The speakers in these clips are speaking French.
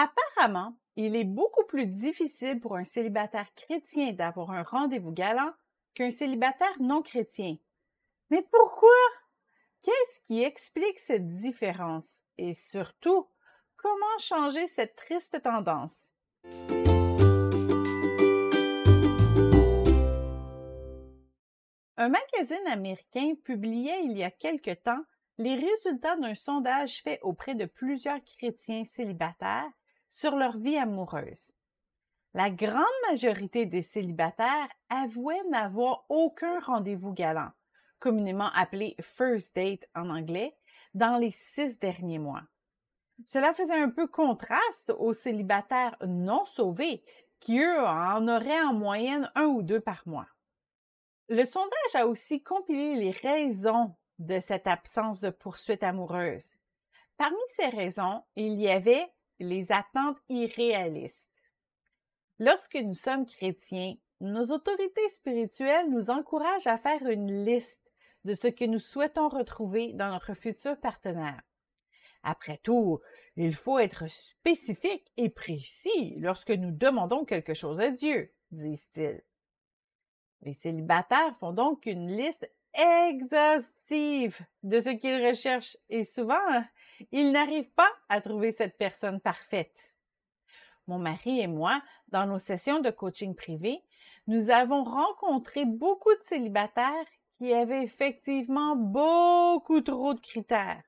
Apparemment, il est beaucoup plus difficile pour un célibataire chrétien d'avoir un rendez-vous galant qu'un célibataire non chrétien. Mais pourquoi? Qu'est-ce qui explique cette différence? Et surtout, comment changer cette triste tendance? Un magazine américain publiait il y a quelque temps les résultats d'un sondage fait auprès de plusieurs chrétiens célibataires sur leur vie amoureuse. La grande majorité des célibataires avouaient n'avoir aucun rendez-vous galant, communément appelé first date en anglais, dans les 6 derniers mois. Cela faisait un peu contraste aux célibataires non sauvés, qui eux en auraient en moyenne 1 ou 2 par mois. Le sondage a aussi compilé les raisons de cette absence de poursuite amoureuse. Parmi ces raisons, il y avait les attentes irréalistes. Lorsque nous sommes chrétiens, nos autorités spirituelles nous encouragent à faire une liste de ce que nous souhaitons retrouver dans notre futur partenaire. Après tout, il faut être spécifique et précis lorsque nous demandons quelque chose à Dieu, disent-ils. Les célibataires font donc une liste exhaustive de ce qu'ils recherchent et souvent, ils n'arrivent pas à trouver cette personne parfaite. Mon mari et moi, dans nos sessions de coaching privé, nous avons rencontré beaucoup de célibataires qui avaient effectivement beaucoup trop de critères.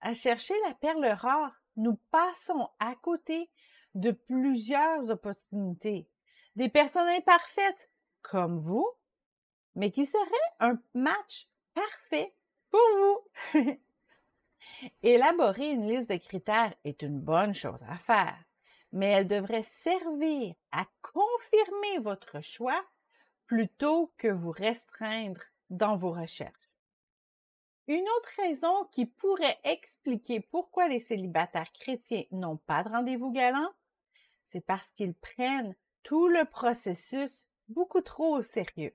À chercher la perle rare, nous passons à côté de plusieurs opportunités. Des personnes imparfaites, comme vous, mais qui seraient un match parfait pour vous. Élaborer une liste de critères est une bonne chose à faire, mais elle devrait servir à confirmer votre choix plutôt que vous restreindre dans vos recherches. Une autre raison qui pourrait expliquer pourquoi les célibataires chrétiens n'ont pas de rendez-vous galant, c'est parce qu'ils prennent tout le processus beaucoup trop au sérieux.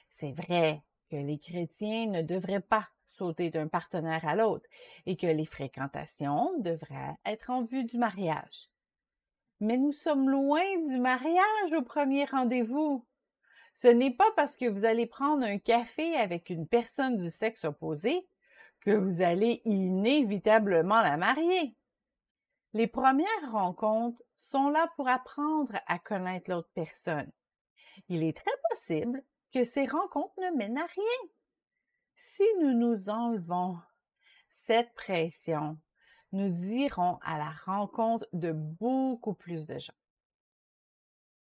C'est vrai que les chrétiens ne devraient pas sauter d'un partenaire à l'autre et que les fréquentations devraient être en vue du mariage. Mais nous sommes loin du mariage au premier rendez-vous. Ce n'est pas parce que vous allez prendre un café avec une personne du sexe opposé que vous allez inévitablement la marier. Les premières rencontres sont là pour apprendre à connaître l'autre personne. Il est très possible que ces rencontres ne mènent à rien. Si nous nous enlevons cette pression, nous irons à la rencontre de beaucoup plus de gens.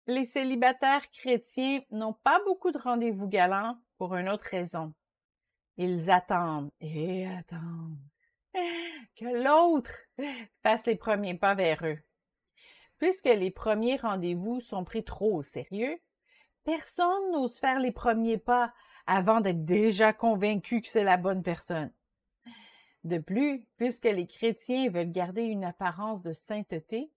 Les célibataires chrétiens n'ont pas beaucoup de rendez-vous galants pour une autre raison. Ils attendent et attendent que l'autre fasse les premiers pas vers eux. Puisque les premiers rendez-vous sont pris trop au sérieux, personne n'ose faire les premiers pas avant d'être déjà convaincu que c'est la bonne personne. De plus, puisque les chrétiens veulent garder une apparence de sainteté,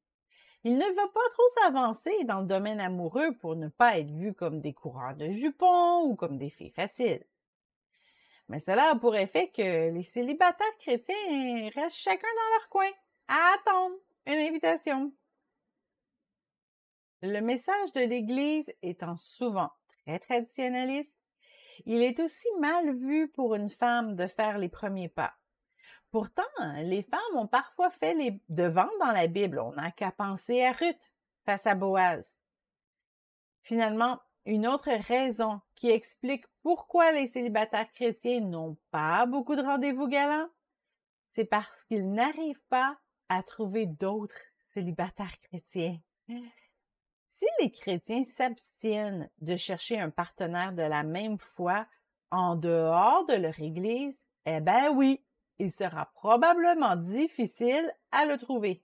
il ne va pas trop s'avancer dans le domaine amoureux pour ne pas être vus comme des coureurs de jupons ou comme des filles faciles. Mais cela a pour effet que les célibataires chrétiens restent chacun dans leur coin, à attendre une invitation. Le message de l'Église étant souvent très traditionnaliste, il est aussi mal vu pour une femme de faire les premiers pas. Pourtant, les femmes ont parfois fait les devants dans la Bible. On n'a qu'à penser à Ruth face à Boaz. Finalement, une autre raison qui explique pourquoi les célibataires chrétiens n'ont pas beaucoup de rendez-vous galants, c'est parce qu'ils n'arrivent pas à trouver d'autres célibataires chrétiens. Si les chrétiens s'abstiennent de chercher un partenaire de la même foi en dehors de leur Église, eh ben oui, il sera probablement difficile à le trouver.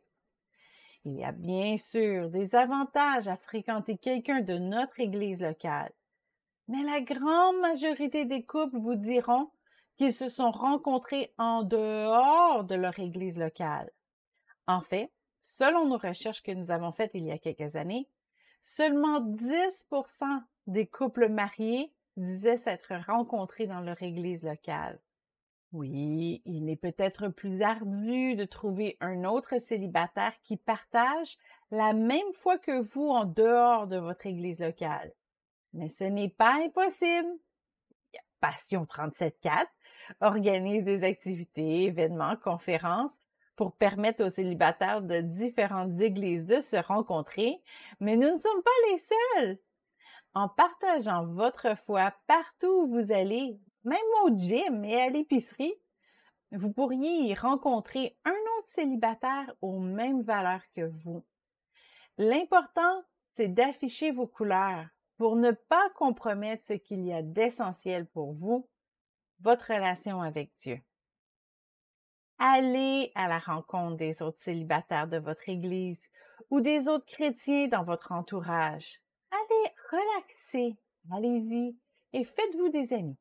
Il y a bien sûr des avantages à fréquenter quelqu'un de notre Église locale, mais la grande majorité des couples vous diront qu'ils se sont rencontrés en dehors de leur Église locale. En fait, selon nos recherches que nous avons faites il y a quelques années, seulement 10% des couples mariés disaient s'être rencontrés dans leur Église locale. Oui, il est peut-être plus ardu de trouver un autre célibataire qui partage la même foi que vous en dehors de votre église locale. Mais ce n'est pas impossible. Passion 37.4 organise des activités, événements, conférences pour permettre aux célibataires de différentes églises de se rencontrer, mais nous ne sommes pas les seuls. En partageant votre foi partout où vous allez, même au gym et à l'épicerie, vous pourriez y rencontrer un autre célibataire aux mêmes valeurs que vous. L'important, c'est d'afficher vos couleurs pour ne pas compromettre ce qu'il y a d'essentiel pour vous, votre relation avec Dieu. Allez à la rencontre des autres célibataires de votre Église ou des autres chrétiens dans votre entourage. Allez, relaxez, allez-y et faites-vous des amis.